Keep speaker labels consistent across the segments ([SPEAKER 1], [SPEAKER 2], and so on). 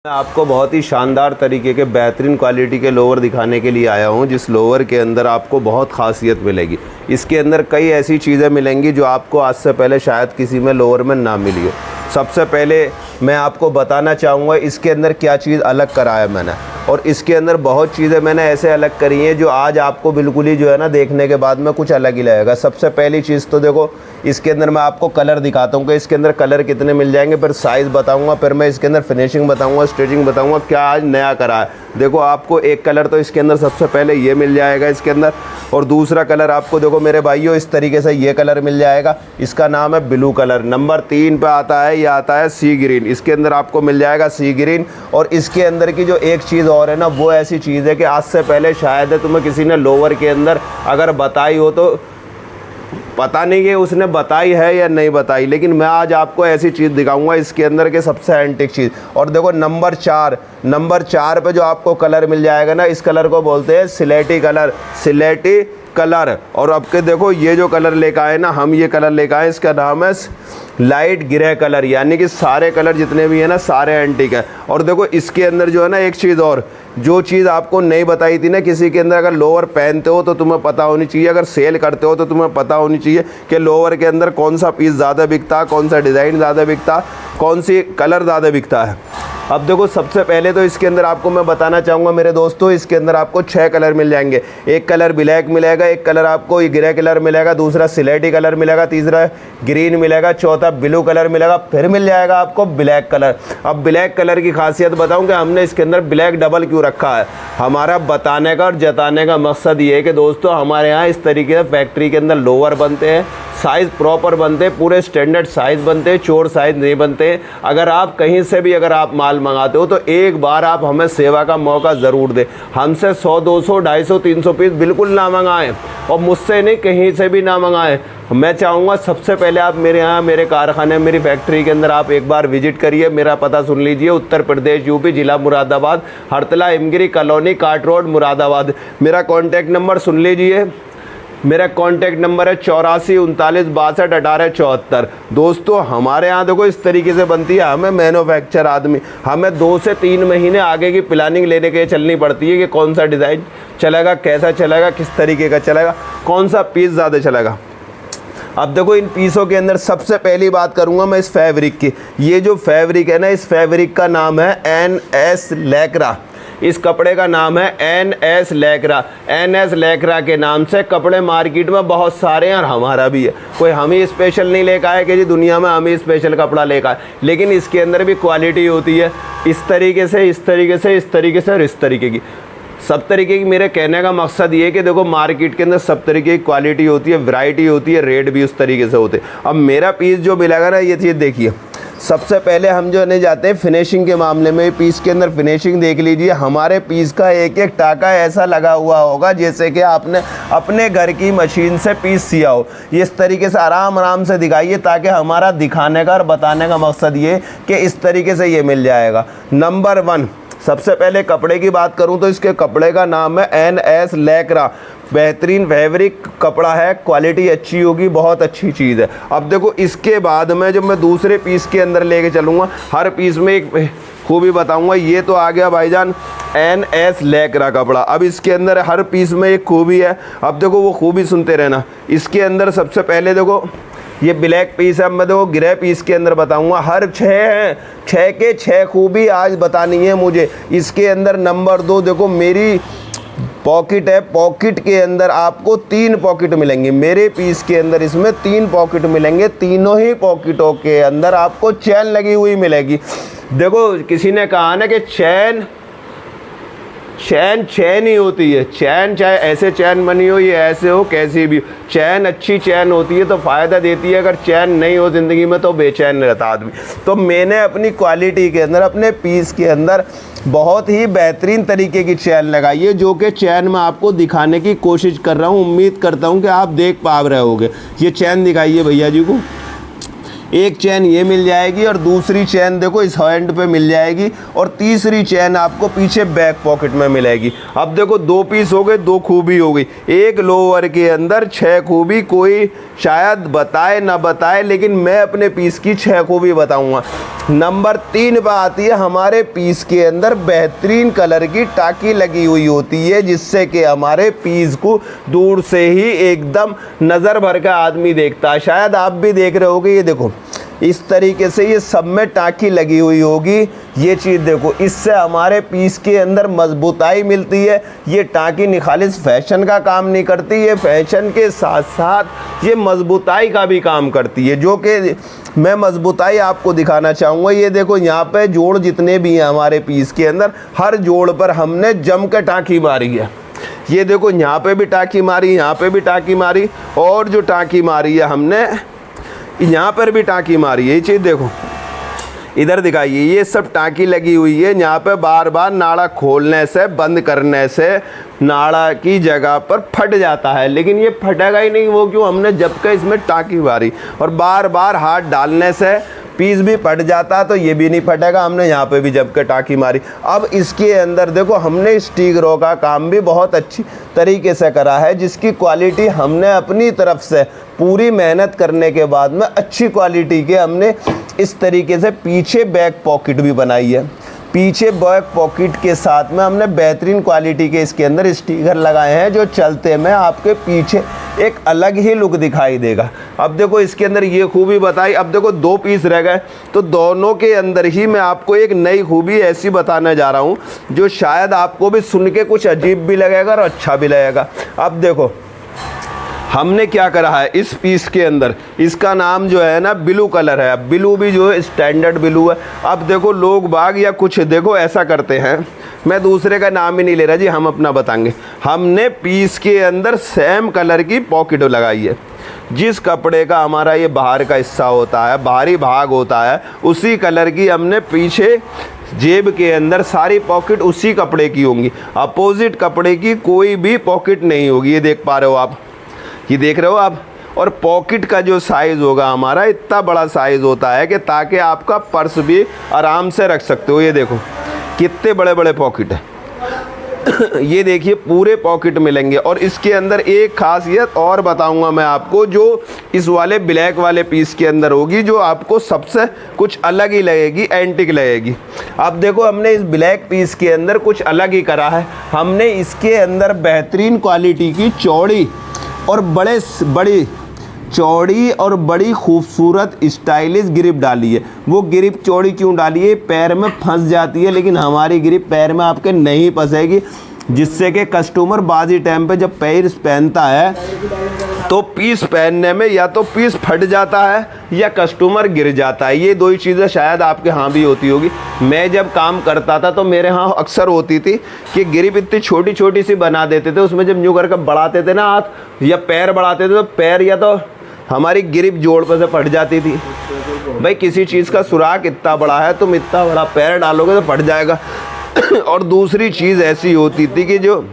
[SPEAKER 1] मैं आपको बहुत ही शानदार तरीके के बेहतरीन क्वालिटी के लोवर दिखाने के लिए आया हूं, जिस लोवर के अंदर आपको बहुत खासियत मिलेगी। इसके अंदर कई ऐसी चीज़ें मिलेंगी जो आपको आज से पहले शायद किसी में लोवर में ना मिली हो। सबसे पहले मैं आपको बताना चाहूँगा इसके अंदर क्या चीज़ अलग करा है मैंने, और इसके अंदर बहुत चीज़ें मैंने ऐसे अलग करी हैं जो आज आपको बिल्कुल ही जो है ना देखने के बाद में कुछ अलग ही लगेगा। सबसे पहली चीज़ तो देखो, इसके अंदर मैं आपको कलर दिखाता हूँ कि इसके अंदर कलर कितने मिल जाएंगे, फिर साइज़ बताऊँगा, फिर मैं इसके अंदर फिनिशिंग बताऊँगा, स्टिचिंग बताऊँगा, क्या आज नया करा है। देखो आपको एक कलर तो इसके अंदर सबसे पहले ये मिल जाएगा इसके अंदर, और दूसरा कलर आपको देखो मेरे भाइयों इस तरीके से ये कलर मिल जाएगा। इसका नाम है ब्लू कलर। नंबर 3 पे आता है, ये आता है सी ग्रीन। इसके अंदर आपको मिल जाएगा सी ग्रीन। और इसके अंदर की जो एक चीज़ और है ना, वो ऐसी चीज़ है कि आज से पहले शायद तुम्हें किसी ने लोवर के अंदर अगर बताई हो तो पता नहीं कि उसने बताई है या नहीं बताई, लेकिन मैं आज आपको ऐसी चीज़ दिखाऊंगा इसके अंदर के सबसे एंटिक चीज़। और देखो नंबर 4 पे जो आपको कलर मिल जाएगा ना, इस कलर को बोलते हैं सिलेटी कलर। और अब के देखो ये जो कलर लेकर आए ना, हम ये कलर लेकर आए, इसका नाम है लाइट ग्रे कलर। यानी कि सारे कलर जितने भी हैं ना सारे एंटिक है। और देखो इसके अंदर जो है ना एक चीज़ और, जो चीज़ आपको नहीं बताई थी ना, किसी के अंदर अगर लोअर पहनते हो तो तुम्हें पता होनी चाहिए, अगर सेल करते हो तो तुम्हें पता होनी चाहिए कि लोअर के अंदर कौन सा पीस ज़्यादा बिकता है, कौन सा डिज़ाइन ज़्यादा बिकता, कौन सी कलर ज़्यादा बिकता है। अब देखो सबसे पहले तो इसके अंदर आपको मैं बताना चाहूँगा मेरे दोस्तों, इसके अंदर आपको 6 कलर मिल जाएंगे। एक कलर ब्लैक मिलेगा, एक कलर आपको ग्रे कलर मिलेगा, दूसरा सिलेटी कलर मिलेगा, तीसरा ग्रीन मिलेगा, चौथा ब्लू कलर मिलेगा, फिर मिल जाएगा आपको ब्लैक कलर। अब ब्लैक कलर की खासियत बताऊँ कि हमने इसके अंदर ब्लैक डबल क्यों रखा है। हमारा बताने का और जताने का मकसद ये है कि दोस्तों हमारे यहाँ इस तरीके से फैक्ट्री के अंदर लोअर बनते हैं, साइज़ प्रॉपर बनते हैं, पूरे स्टैंडर्ड साइज़ बनते हैं, चोर साइज़ नहीं बनते। अगर आप कहीं से भी अगर आप माल मंगाते हो तो एक बार आप हमें सेवा का मौका ज़रूर दें। हमसे 100, 200, 250, 300 पीस बिल्कुल ना मंगाएं, और मुझसे नहीं कहीं से भी ना मंगाएं। मैं चाहूँगा सबसे पहले आप मेरे यहाँ मेरे कारखाने मेरी फैक्ट्री के अंदर आप एक बार विजिट करिए। मेरा पता सुन लीजिए, उत्तर प्रदेश यूपी, ज़िला मुरादाबाद, हरतला हिमगिरी कॉलोनी, काट रोड, मुरादाबाद। मेरा कॉन्टैक्ट नंबर सुन लीजिए, मेरा कॉन्टैक्ट नंबर है 84 39 62 18 74। दोस्तों हमारे यहाँ देखो इस तरीके से बनती है। हमें मैन्युफैक्चर आदमी, हमें 2 से 3 महीने आगे की प्लानिंग लेने के चलनी पड़ती है कि कौन सा डिज़ाइन चलेगा, कैसा चलेगा, किस तरीके का चलेगा, कौन सा पीस ज़्यादा चलेगा। अब देखो इन पीसों के अंदर सबसे पहली बात करूंगा मैं इस फैब्रिक की। ये जो फैब्रिक है ना, इस फैब्रिक का नाम है NS लैक्रा। इस कपड़े का नाम है NS लैक्रा। NS लैक्रा के नाम से कपड़े मार्केट में बहुत सारे हैं और हमारा भी है। कोई हम ही स्पेशल नहीं लेकर आए कि जी दुनिया में हम ही स्पेशल कपड़ा लेकर आए, लेकिन इसके अंदर भी क्वालिटी होती है इस तरीके से, इस तरीके से, इस तरीके से और इस तरीके की, सब तरीके की। मेरे कहने का मकसद ये है कि देखो मार्केट के अंदर सब तरीके की क्वालिटी होती है, वैरायटी होती है, रेट भी उस तरीके से होते हैं। अब मेरा पीस जो मिलेगा ना, ये चीज़ देखिए। सबसे पहले हम जो नहीं जाते हैं फिनिशिंग के मामले में, पीस के अंदर फिनिशिंग देख लीजिए। हमारे पीस का एक एक टाका ऐसा लगा हुआ होगा जैसे कि आपने अपने घर की मशीन से पीस सिया हो। ये इस तरीके से आराम से दिखाइए, ताकि हमारा दिखाने का और बताने का मकसद ये कि इस तरीके से ये मिल जाएगा। नंबर 1, सबसे पहले कपड़े की बात करूं तो इसके कपड़े का नाम है NS लैक्रा। बेहतरीन फैब्रिक कपड़ा है, क्वालिटी अच्छी होगी, बहुत अच्छी चीज़ है। अब देखो इसके बाद में जब मैं दूसरे पीस के अंदर लेके चलूँगा, हर पीस में एक खूबी बताऊँगा। ये तो आ गया भाईजान NS लैक्रा कपड़ा। अब इसके अंदर हर पीस में एक खूबी है। अब देखो वो खूबी सुनते रहना। इसके अंदर सबसे पहले देखो ये ब्लैक पीस है। अब मैं देखो ग्रे पीस के अंदर बताऊंगा। हर 6 हैं, 6 के 6 खूबी आज बतानी है मुझे। इसके अंदर नंबर 2 देखो मेरी पॉकेट है। पॉकेट के अंदर आपको 3 पॉकेट मिलेंगे। मेरे पीस के अंदर इसमें 3 पॉकेट मिलेंगे। तीनों ही पॉकेटों के अंदर आपको चैन लगी हुई मिलेगी। देखो किसी ने कहा ना कि चैन ही होती है। चैन चाहे ऐसे चैन बनी हो या ऐसे हो, कैसी भी चैन अच्छी चैन होती है तो फ़ायदा देती है। अगर चैन नहीं हो ज़िंदगी में तो बेचैन रहता आदमी। तो मैंने अपनी क्वालिटी के अंदर, अपने पीस के अंदर बहुत ही बेहतरीन तरीके की चैन लगाई है, जो कि चैन मैं आपको दिखाने की कोशिश कर रहा हूँ। उम्मीद करता हूँ कि आप देख पा रहे होगे। ये चैन दिखाइए भैया जी को। एक चैन ये मिल जाएगी और दूसरी चैन देखो इस हैंड पे मिल जाएगी, और तीसरी चैन आपको पीछे बैक पॉकेट में मिलेगी। अब देखो 2 पीस हो गए, 2 खूबी हो गई। एक लोअर के अंदर 6 खूबी, कोई शायद बताए ना बताए, लेकिन मैं अपने पीस की 6 खूबी बताऊंगा। नंबर 3 पर आती है, हमारे पीस के अंदर बेहतरीन कलर की टाकी लगी हुई होती है, जिससे कि हमारे पीस को दूर से ही एकदम नज़र भर का आदमी देखता है। शायद आप भी देख रहे होगे, ये देखो इस तरीके से ये सब में टाँकी लगी हुई होगी। ये चीज़ देखो, इससे हमारे पीस के अंदर मजबूताई मिलती है। ये टाँकी निखालिस फैशन का काम नहीं करती, ये फैशन के साथ साथ ये मजबूताई का भी काम करती है, जो कि मैं मजबूताई आपको दिखाना चाहूँगा। ये देखो यहाँ पे जोड़ जितने भी हैं हमारे पीस के अंदर, हर जोड़ पर हमने जम के टाँकी मारी है। ये देखो यहाँ पे भी टाँकी मारी, यहाँ पे भी टाँकी मारी, और जो टाँकी मारी है हमने यहाँ पर भी टाँकी मारी है। ये चीज़ देखो, इधर दिखाइए, ये सब टाँकी लगी हुई है। यहाँ पे बार बार नाड़ा खोलने से, बंद करने से नाड़ा की जगह पर फट जाता है, लेकिन ये फटेगा ही नहीं। वो क्यों? हमने जब का इसमें टाँकी मारी, और बार बार हाथ डालने से पीस भी फट जाता, तो ये भी नहीं फटेगा। हमने यहाँ पे भी जब के टाँकी मारी। अब इसके अंदर देखो, हमने स्टीकरों का काम भी बहुत अच्छी तरीके से करा है, जिसकी क्वालिटी हमने अपनी तरफ से पूरी मेहनत करने के बाद में अच्छी क्वालिटी के हमने इस तरीके से पीछे बैक पॉकेट भी बनाई है। पीछे बैक पॉकेट के साथ में हमने बेहतरीन क्वालिटी के इसके अंदर स्टिकर लगाए हैं, जो चलते में आपके पीछे एक अलग ही लुक दिखाई देगा। अब देखो इसके अंदर ये खूबी बताई। अब देखो 2 पीस रह गए, तो दोनों के अंदर ही मैं आपको एक नई खूबी ऐसी बताने जा रहा हूँ, जो शायद आपको भी सुन के कुछ अजीब भी लगेगा और अच्छा भी लगेगा। अब देखो हमने क्या करा है इस पीस के अंदर, इसका नाम जो है ना ब्लू कलर है। ब्लू भी जो है स्टैंडर्ड ब्लू है। अब देखो लोग बाग या कुछ देखो ऐसा करते हैं, मैं दूसरे का नाम ही नहीं ले रहा जी, हम अपना बताएंगे। हमने पीस के अंदर सेम कलर की पॉकेट लगाई है। जिस कपड़े का हमारा ये बाहर का हिस्सा होता है, बाहरी भाग होता है, उसी कलर की हमने पीछे जेब के अंदर सारी पॉकेट उसी कपड़े की होंगी। अपोजिट कपड़े की कोई भी पॉकेट नहीं होगी। ये देख पा रहे हो आप, ये देख रहे हो आप। और पॉकेट का जो साइज़ होगा हमारा, इतना बड़ा साइज़ होता है कि ताकि आपका पर्स भी आराम से रख सकते हो। ये देखो कितने बड़े बड़े पॉकेट है। ये देखिए पूरे पॉकेट मिलेंगे। और इसके अंदर एक खासियत और बताऊंगा मैं आपको, जो इस वाले ब्लैक वाले पीस के अंदर होगी, जो आपको सबसे कुछ अलग ही लगेगी, एंटिक लगेगी। अब देखो हमने इस ब्लैक पीस के अंदर कुछ अलग ही करा है। हमने इसके अंदर बेहतरीन क्वालिटी की चौड़ी और बड़ी खूबसूरत स्टाइलिश ग्रिप डाली है। वो ग्रिप चौड़ी क्यों डाली है? पैर में फंस जाती है, लेकिन हमारी ग्रिप पैर में आपके नहीं फंसेगी, जिससे कि कस्टमर बाजी टाइम पे जब पैर पहनता है तो पीस पहनने में या तो पीस फट जाता है या कस्टमर गिर जाता है। ये 2 ही चीज़ें शायद आपके यहाँ भी होती होगी। मैं जब काम करता था तो मेरे यहाँ अक्सर होती थी कि ग्रिप इतनी छोटी छोटी सी बना देते थे, उसमें जब न्यू करके बढ़ाते थे ना हाथ या पैर बढ़ाते थे, तो पैर या तो हमारी ग्रिप जोड़ पर से फट जाती थी। भाई किसी चीज़ का सुराख इतना बड़ा है, तुम इतना बड़ा पैर डालोगे तो फट जाएगा। और दूसरी चीज़ ऐसी होती थी कि जो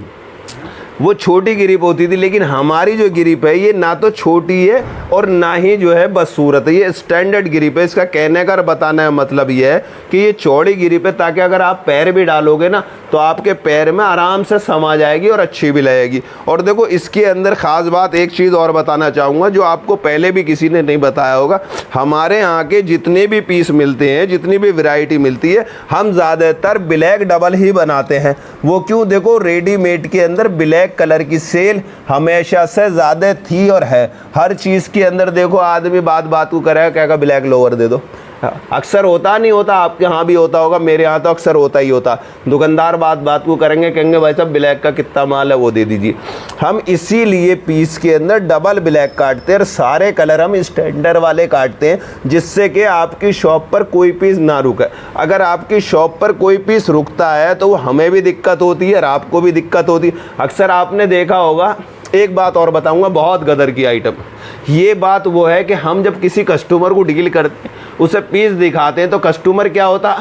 [SPEAKER 1] वो छोटी गिरिप होती थी, लेकिन हमारी जो गिरिप है ये ना तो छोटी है और ना ही जो है बदसूरत है। ये स्टैंडर्ड गिरिप है। इसका कहने का बताने का मतलब ये है कि ये चौड़ी गिरिप है, ताकि अगर आप पैर भी डालोगे ना तो आपके पैर में आराम से समा जाएगी और अच्छी भी लगेगी। और देखो इसके अंदर ख़ास बात एक चीज़ और बताना चाहूँगा, जो आपको पहले भी किसी ने नहीं बताया होगा। हमारे यहाँ के जितने भी पीस मिलते हैं, जितनी भी वैरायटी मिलती है, हम ज़्यादातर ब्लैक डबल ही बनाते हैं। वो क्यों? देखो रेडीमेड के अंदर ब्लैक कलर की सेल हमेशा से ज़्यादा थी और है। हर चीज़ के अंदर देखो आदमी बात को करेगा, क्या ब्लैक लोअर दे दो। अक्सर होता नहीं होता, आपके यहाँ भी होता होगा, मेरे यहाँ तो अक्सर होता ही होता। दुकानदार बात को करेंगे, कहेंगे भाई साहब ब्लैक का कितना माल है वो दे दीजिए। हम इसीलिए पीस के अंदर डबल ब्लैक काटते हैं और सारे कलर हम स्टैंडर्ड वाले काटते हैं, जिससे कि आपकी शॉप पर कोई पीस ना रुके। अगर आपकी शॉप पर कोई पीस रुकता है तो हमें भी दिक्कत होती है और आपको भी दिक्कत होती है। अक्सर आपने देखा होगा, एक बात और बताऊंगा, बहुत गदर की आइटम ये बात वो है कि हम जब किसी कस्टमर को डील करते हैं, उसे पीस दिखाते हैं, तो कस्टमर क्या होता,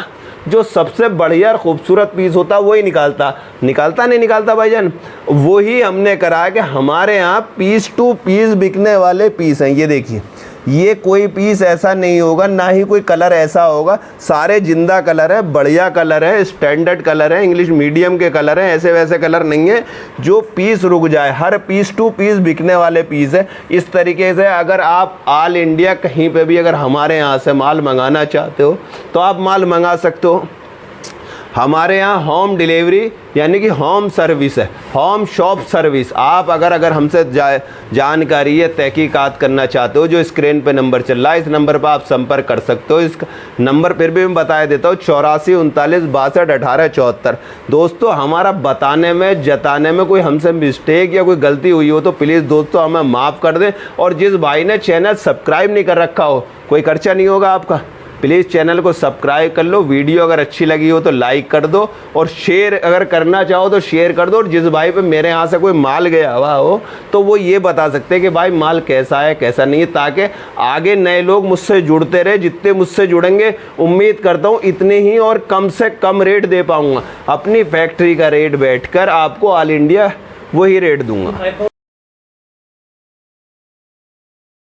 [SPEAKER 1] जो सबसे बढ़िया और खूबसूरत पीस होता वही निकालता भाईजान। वही हमने करा है कि हमारे यहाँ पीस टू पीस बिकने वाले पीस हैं। ये देखिए ये कोई पीस ऐसा नहीं होगा, ना ही कोई कलर ऐसा होगा, सारे जिंदा कलर है, बढ़िया कलर है, स्टैंडर्ड कलर है, इंग्लिश मीडियम के कलर हैं, ऐसे वैसे कलर नहीं है जो पीस रुक जाए। हर पीस टू पीस बिकने वाले पीस है। इस तरीके से अगर आप ऑल इंडिया कहीं पे भी अगर हमारे यहाँ से माल मंगाना चाहते हो तो आप माल मंगा सकते हो। हमारे यहाँ होम डिलीवरी यानी कि होम सर्विस है, होम शॉप सर्विस। आप अगर हमसे जानकारी या तहकीकात करना चाहते हो, जो स्क्रीन पे नंबर चल रहा है, इस नंबर पर आप संपर्क कर सकते हो। इस नंबर फिर भी मैं बता देता हूँ, 84 39 62 18 74। दोस्तों हमारा बताने में जताने में कोई हमसे मिस्टेक या कोई गलती हुई हो तो प्लीज़ दोस्तों हमें माफ़ कर दें। और जिस भाई ने चैनल सब्सक्राइब नहीं कर रखा हो, कोई खर्चा नहीं होगा आपका, प्लीज़ चैनल को सब्सक्राइब कर लो। वीडियो अगर अच्छी लगी हो तो लाइक कर दो, और शेयर अगर करना चाहो तो शेयर कर दो। और जिस भाई पे मेरे यहाँ से कोई माल गया हुआ हो तो वो ये बता सकते हैं कि भाई माल कैसा है कैसा नहीं है, ताकि आगे नए लोग मुझसे जुड़ते रहे। जितने मुझसे जुड़ेंगे उम्मीद करता हूँ इतने ही और कम से कम रेट दे पाऊँगा। अपनी फैक्ट्री का रेट बैठकर आपको ऑल इंडिया वही रेट दूँगा।